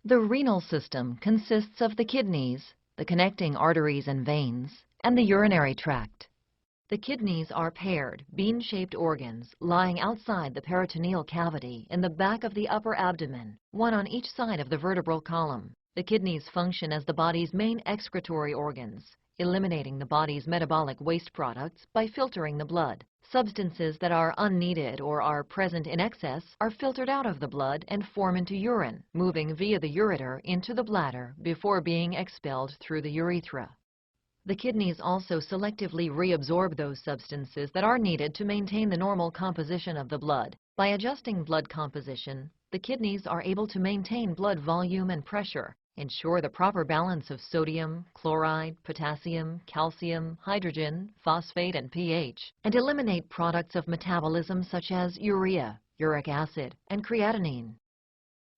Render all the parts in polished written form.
The renal system consists of the kidneys, the connecting arteries and veins, and the urinary tract. The kidneys are paired, bean-shaped organs lying outside the peritoneal cavity in the back of the upper abdomen, one on each side of the vertebral column. The kidneys function as the body's main excretory organs, eliminating the body's metabolic waste products by filtering the blood. Substances that are unneeded or are present in excess are filtered out of the blood and form into urine, moving via the ureter into the bladder before being expelled through the urethra. The kidneys also selectively reabsorb those substances that are needed to maintain the normal composition of the blood. By adjusting blood composition, the kidneys are able to maintain blood volume and pressure, ensure the proper balance of sodium, chloride, potassium, calcium, hydrogen, phosphate, and pH, and eliminate products of metabolism such as urea, uric acid, and creatinine.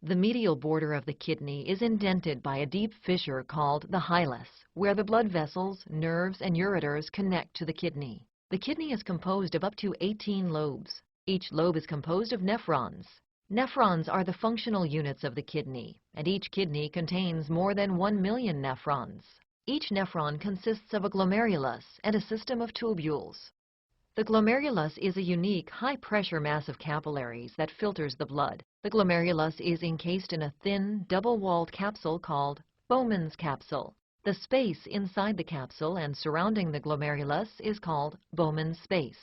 The medial border of the kidney is indented by a deep fissure called the hilus, where the blood vessels, nerves, and ureters connect to the kidney. The kidney is composed of up to 18 lobes. Each lobe is composed of nephrons. Nephrons are the functional units of the kidney, and each kidney contains more than 1 million nephrons. Each nephron consists of a glomerulus and a system of tubules. The glomerulus is a unique, high-pressure mass of capillaries that filters the blood. The glomerulus is encased in a thin, double-walled capsule called Bowman's capsule. The space inside the capsule and surrounding the glomerulus is called Bowman's space.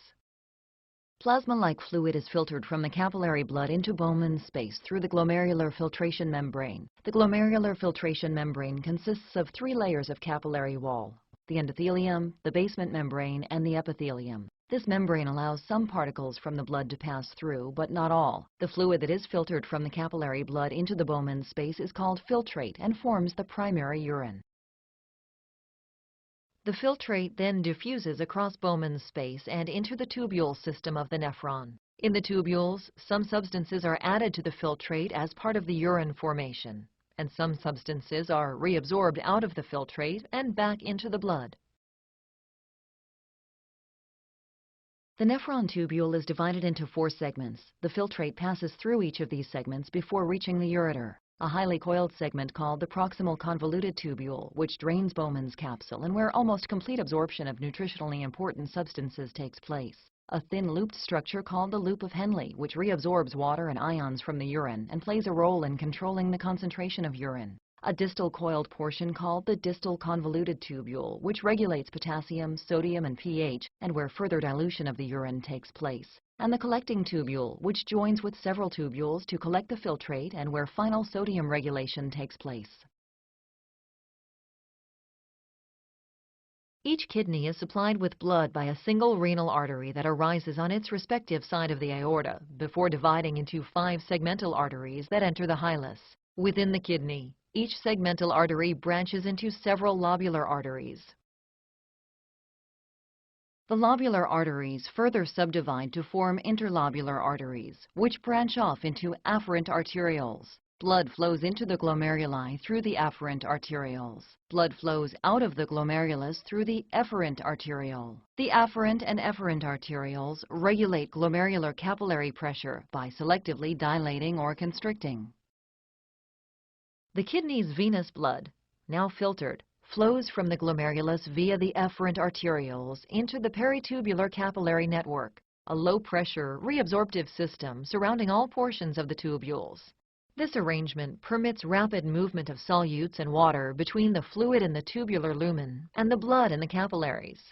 Plasma-like fluid is filtered from the capillary blood into Bowman's space through the glomerular filtration membrane. The glomerular filtration membrane consists of 3 layers of capillary wall: the endothelium, the basement membrane, and the epithelium. This membrane allows some particles from the blood to pass through, but not all. The fluid that is filtered from the capillary blood into the Bowman's space is called filtrate and forms the primary urine. The filtrate then diffuses across Bowman's space and into the tubule system of the nephron. In the tubules, some substances are added to the filtrate as part of the urine formation, and some substances are reabsorbed out of the filtrate and back into the blood. The nephron tubule is divided into 4 segments. The filtrate passes through each of these segments before reaching the ureter. A highly coiled segment called the proximal convoluted tubule, which drains Bowman's capsule and where almost complete absorption of nutritionally important substances takes place. A thin looped structure called the loop of Henle, which reabsorbs water and ions from the urine and plays a role in controlling the concentration of urine. A distal coiled portion called the distal convoluted tubule, which regulates potassium, sodium, and pH, and where further dilution of the urine takes place. And the collecting tubule, which joins with several tubules to collect the filtrate and where final sodium regulation takes place. Each kidney is supplied with blood by a single renal artery that arises on its respective side of the aorta before dividing into 5 segmental arteries that enter the hilus. Within the kidney, each segmental artery branches into several lobular arteries. The lobular arteries further subdivide to form interlobular arteries, which branch off into afferent arterioles. Blood flows into the glomeruli through the afferent arterioles. Blood flows out of the glomerulus through the efferent arteriole. The afferent and efferent arterioles regulate glomerular capillary pressure by selectively dilating or constricting. The kidney's venous blood, now filtered, flows from the glomerulus via the efferent arterioles into the peritubular capillary network, a low-pressure, reabsorptive system surrounding all portions of the tubules. This arrangement permits rapid movement of solutes and water between the fluid in the tubular lumen and the blood in the capillaries.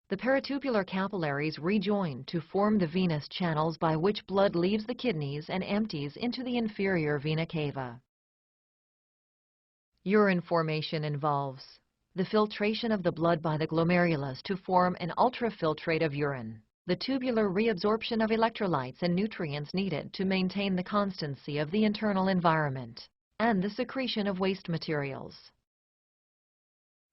The peritubular capillaries rejoin to form the venous channels by which blood leaves the kidneys and empties into the inferior vena cava. Urine formation involves the filtration of the blood by the glomerulus to form an ultrafiltrate of urine, the tubular reabsorption of electrolytes and nutrients needed to maintain the constancy of the internal environment, and the secretion of waste materials.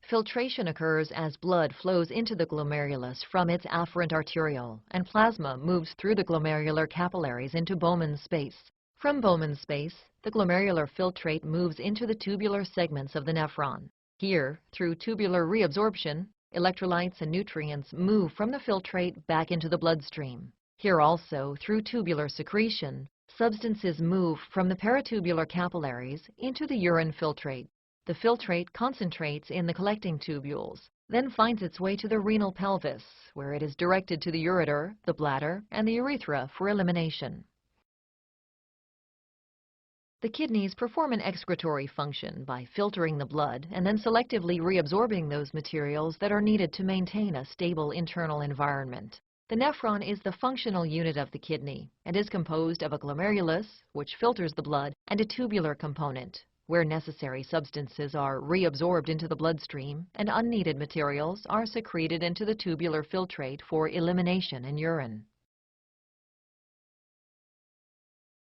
Filtration occurs as blood flows into the glomerulus from its afferent arteriole, and plasma moves through the glomerular capillaries into Bowman's space. From Bowman's space, the glomerular filtrate moves into the tubular segments of the nephron. Here, through tubular reabsorption, electrolytes and nutrients move from the filtrate back into the bloodstream. Here also, through tubular secretion, Substances move from the peritubular capillaries into the urine filtrate. The filtrate concentrates in the collecting tubules, then finds its way to the renal pelvis, where it is directed to the ureter, the bladder, and the urethra for elimination. The kidneys perform an excretory function by filtering the blood and then selectively reabsorbing those materials that are needed to maintain a stable internal environment. The nephron is the functional unit of the kidney and is composed of a glomerulus, which filters the blood, and a tubular component, where necessary substances are reabsorbed into the bloodstream and unneeded materials are secreted into the tubular filtrate for elimination in urine.